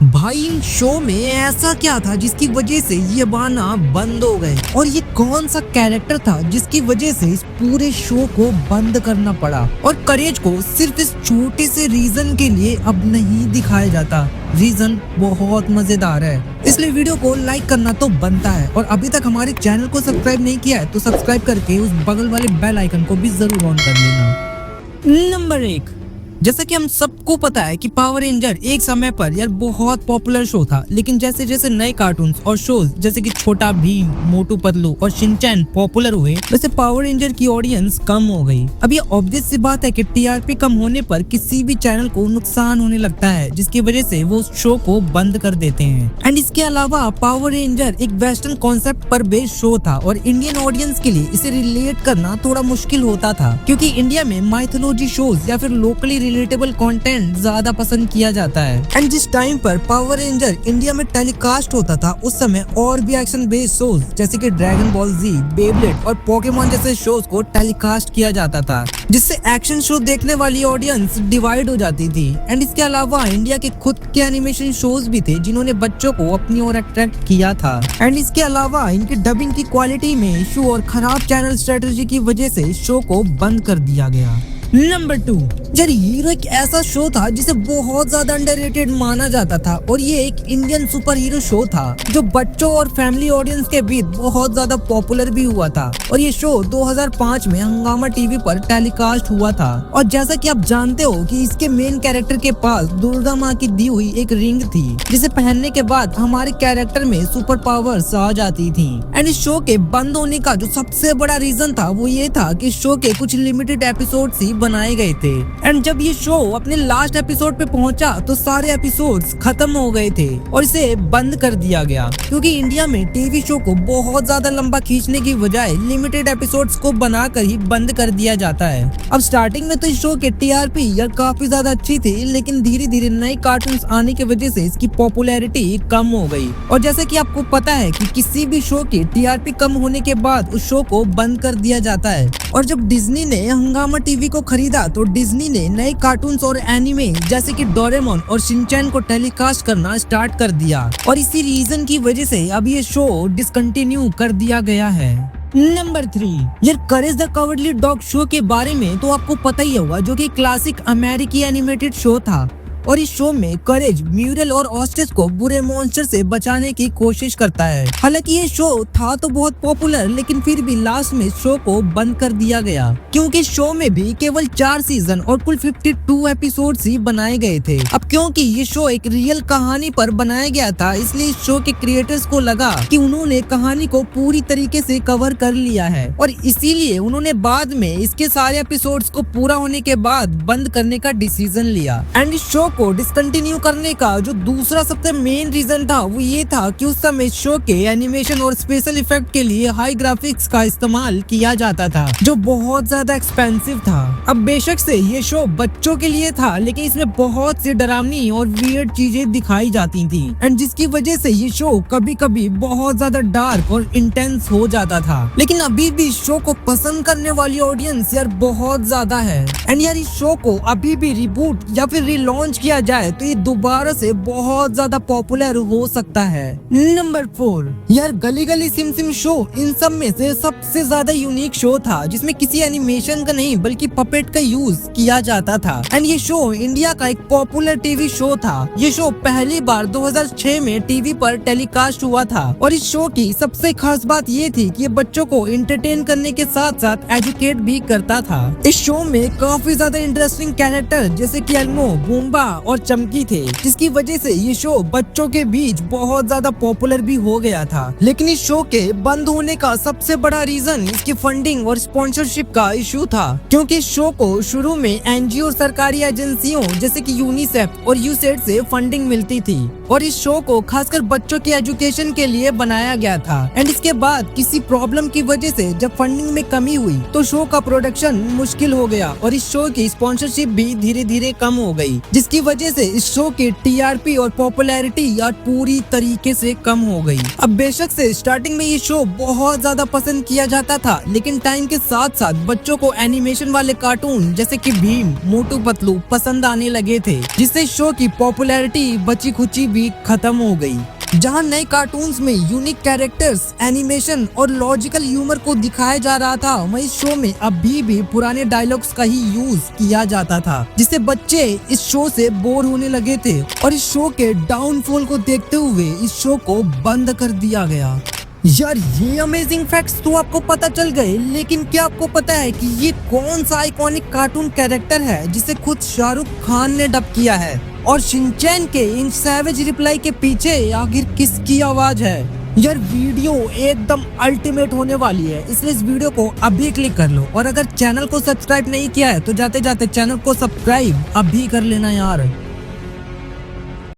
भाई इन शो में ऐसा क्या था जिसकी वजह से ये बहाना बंद हो गए, और ये कौन सा कैरेक्टर था जिसकी वजह से इस पूरे शो को बंद करना पड़ा। और करेज को सिर्फ इस छोटे से रीजन के लिए अब नहीं दिखाया जाता। रीजन बहुत मजेदार है, इसलिए वीडियो को लाइक करना तो बनता है। और अभी तक हमारे चैनल को सब्सक्राइब नहीं किया है तो सब्सक्राइब करके उस बगल वाले बेल आइकन को भी जरूर ऑन कर लेना। नंबर 1, जैसा कि हम सबको पता है कि पावर रेंजर एक समय पर यार बहुत पॉपुलर शो था, लेकिन जैसे जैसे नए कार्टून्स और शोज जैसे कि छोटा भीम, मोटू पतलू और शिनचैन पॉपुलर हुए, वैसे पावर रेंजर की ऑडियंस कम हो गई। अब ये ऑब्वियस सी बात है कि टीआरपी कम होने पर किसी भी चैनल को नुकसान होने लगता है, जिसकी वजह से वो उस शो को बंद कर देते हैं। एंड इसके अलावा पावर रेंजर एक वेस्टर्न कॉन्सेप्ट पर बेस्ड शो था और इंडियन ऑडियंस के लिए इसे रिलेट करना थोड़ा मुश्किल होता था, क्योंकि इंडिया में माइथोलॉजी शोज या फिर लोकली रिलेटेबल कंटेंट ज्यादा पसंद किया जाता है। एंड जिस टाइम पर पावर रेंजर इंडिया में टेलीकास्ट होता था, उस समय और भी एक्शन बेस्ड शोज जैसे कि ड्रैगन बॉल जी, बेब्लेड और पोकेमॉन जैसे शोज को टेलीकास्ट किया जाता था, जिससे एक्शन शो देखने वाली ऑडियंस डिवाइड हो जाती थी। एंड इसके अलावा इंडिया के खुद के एनिमेशन शोज भी थे जिन्होंने बच्चों को अपनी ओर अट्रैक्ट किया था। एंड इसके अलावा इनकी डबिंग की क्वालिटी में इशू और खराब चैनल स्ट्रेटेजी की वजह से शो को बंद कर दिया गया। नंबर 2, यार हीरो एक ऐसा शो था जिसे बहुत ज्यादा अंडररेटेड माना जाता था, और ये एक इंडियन सुपर हीरो शो था जो बच्चों और फैमिली ऑडियंस के बीच बहुत ज्यादा पॉपुलर भी हुआ था। और ये शो 2005 में हंगामा टीवी पर टेलीकास्ट हुआ था। और जैसा कि आप जानते हो कि इसके मेन कैरेक्टर के पास दुर्गा माँ की दी हुई एक रिंग थी, जिसे पहनने के बाद हमारे कैरेक्टर में सुपर पावर्स आ जाती थी। एंड इस शो के बंद होने का जो सबसे बड़ा रीजन था वो ये था कि शो के कुछ लिमिटेड एपिसोड ही बनाए गए थे। एंड जब ये शो अपने लास्ट एपिसोड पे पहुंचा तो सारे एपिसोड्स खत्म हो गए थे और इसे बंद कर दिया गया, क्योंकि इंडिया में टीवी शो को बहुत ज्यादा लंबा खींचने की बजाय लिमिटेड एपिसोड्स को बनाकर ही बंद कर दिया जाता है। अब स्टार्टिंग में तो इस शो के टीआरपी यार काफी ज्यादा अच्छी थी, लेकिन धीरे धीरे नए कार्टून्स आने की वजह से इसकी पॉपुलैरिटी कम हो गई। और जैसे कि आपको पता है कि किसी भी शो की टीआरपी कम होने के बाद उस शो को बंद कर दिया जाता है। और जब डिज्नी ने हंगामा टीवी को खरीदा तो डिज्नी ने नए कार्टून्स और एनिमे जैसे कि डोरेमोन और शिनचैन को टेलीकास्ट करना स्टार्ट कर दिया, और इसी रीजन की वजह से अब ये शो डिसकंटिन्यू कर दिया गया है। नंबर 3, यार करेज द कवर्डली डॉग शो के बारे में तो आपको पता ही होगा, जो कि क्लासिक अमेरिकी एनिमेटेड शो था। और इस शो में करेज म्यूरल और ऑस्ट्रिच को बुरे मॉन्स्टर से बचाने की कोशिश करता है। हालांकि ये शो था तो बहुत पॉपुलर, लेकिन फिर भी लास्ट में शो को बंद कर दिया गया, क्योंकि शो में भी केवल 4 सीजन और कुल 52 एपिसोड्स ही बनाए गए थे। अब क्योंकि ये शो एक रियल कहानी पर बनाया गया था, इसलिए इस शो के क्रिएटर्स को लगा कि उन्होंने कहानी को पूरी तरीके से कवर कर लिया है, और इसीलिए उन्होंने बाद में इसके सारे एपिसोड्स को पूरा होने के बाद बंद करने का डिसीजन लिया। एंड इस शो को डिसकंटिन्यू करने का जो दूसरा सबसे मेन रीजन था वो ये था कि उस समय शो के एनिमेशन और स्पेशल इफेक्ट के लिए हाई ग्राफिक्स का इस्तेमाल किया जाता था, जो बहुत ज्यादा एक्सपेंसिव था। अब बेशक से ये शो बच्चों के लिए था, लेकिन इसमें बहुत सी डरावनी और वियर्ड चीजें दिखाई जाती थी, एंड जिसकी वजह से ये शो कभी कभी बहुत ज्यादा डार्क और इंटेंस हो जाता था। लेकिन अभी भी शो को पसंद करने वाली ऑडियंस यार बहुत ज्यादा है। एंड यार इस शो को अभी भी रिबूट या फिर रिलॉन्च किया जाए तो ये दोबारा से बहुत ज्यादा पॉपुलर हो सकता है। नंबर 4, यार गली गली सिम सिम शो इन सब में से सबसे ज्यादा यूनिक शो था, जिसमें किसी एनिमेशन का नहीं बल्कि पपेट का यूज किया जाता था। एंड ये शो इंडिया का एक पॉपुलर टीवी शो था। ये शो पहली बार 2006 में टीवी पर टेलीकास्ट हुआ था, और इस शो की सबसे खास बात ये थी कि ये बच्चों को एंटरटेन करने के साथ साथ एजुकेट भी करता था। इस शो में काफी ज्यादा इंटरेस्टिंग कैरेक्टर जैसे कि एल्मो, बूम्बा और चमकी थे, जिसकी वजह से ये शो बच्चों के बीच बहुत ज्यादा पॉपुलर भी हो गया था। लेकिन इस शो के बंद होने का सबसे बड़ा रीजन इसकी फंडिंग और स्पॉन्सरशिप का इशू था, क्योंकि इस शो को शुरू में एनजीओ और सरकारी एजेंसियों जैसे कि यूनिसेफ और यूसेड से फंडिंग मिलती थी, और इस शो को खासकर बच्चों के एजुकेशन के लिए बनाया गया था। एंड इसके बाद किसी प्रॉब्लम की वजह से जब फंडिंग में कमी हुई तो शो का प्रोडक्शन मुश्किल हो गया, और इस शो की स्पॉन्सरशिप भी धीरे धीरे कम हो गई, जिसकी वजह से इस शो की टीआरपी और पॉपुलैरिटी यार पूरी तरीके से कम हो गई। अब बेशक से स्टार्टिंग में ये शो बहुत ज्यादा पसंद किया जाता था, लेकिन टाइम के साथ साथ बच्चों को एनिमेशन वाले कार्टून जैसे कि भीम, मोटू पतलू पसंद आने लगे थे, जिससे शो की पॉपुलैरिटी बची खुची भी खत्म हो गई। जहां नए कार्टून्स में यूनिक कैरेक्टर्स, एनिमेशन और लॉजिकल ह्यूमर को दिखाया जा रहा था, वहीं इस शो में अभी भी पुराने डायलॉग्स का ही यूज किया जाता था, जिससे बच्चे इस शो से बोर होने लगे थे और इस शो के डाउनफॉल को देखते हुए इस शो को बंद कर दिया गया। यार ये अमेजिंग फैक्ट्स तो आपको पता चल गए, लेकिन क्या आपको पता है कि ये कौन सा आइकॉनिक कार्टून कैरेक्टर है जिसे खुद शाहरुख खान ने डब किया है? और शिनचैन के इन सैवेज रिप्लाई के पीछे आखिर किसकी आवाज है? यार वीडियो एकदम अल्टीमेट होने वाली है, इसलिए इस वीडियो को अभी क्लिक कर लो और अगर चैनल को सब्सक्राइब नहीं किया है तो जाते जाते चैनल को सब्सक्राइब अभी कर लेना यार।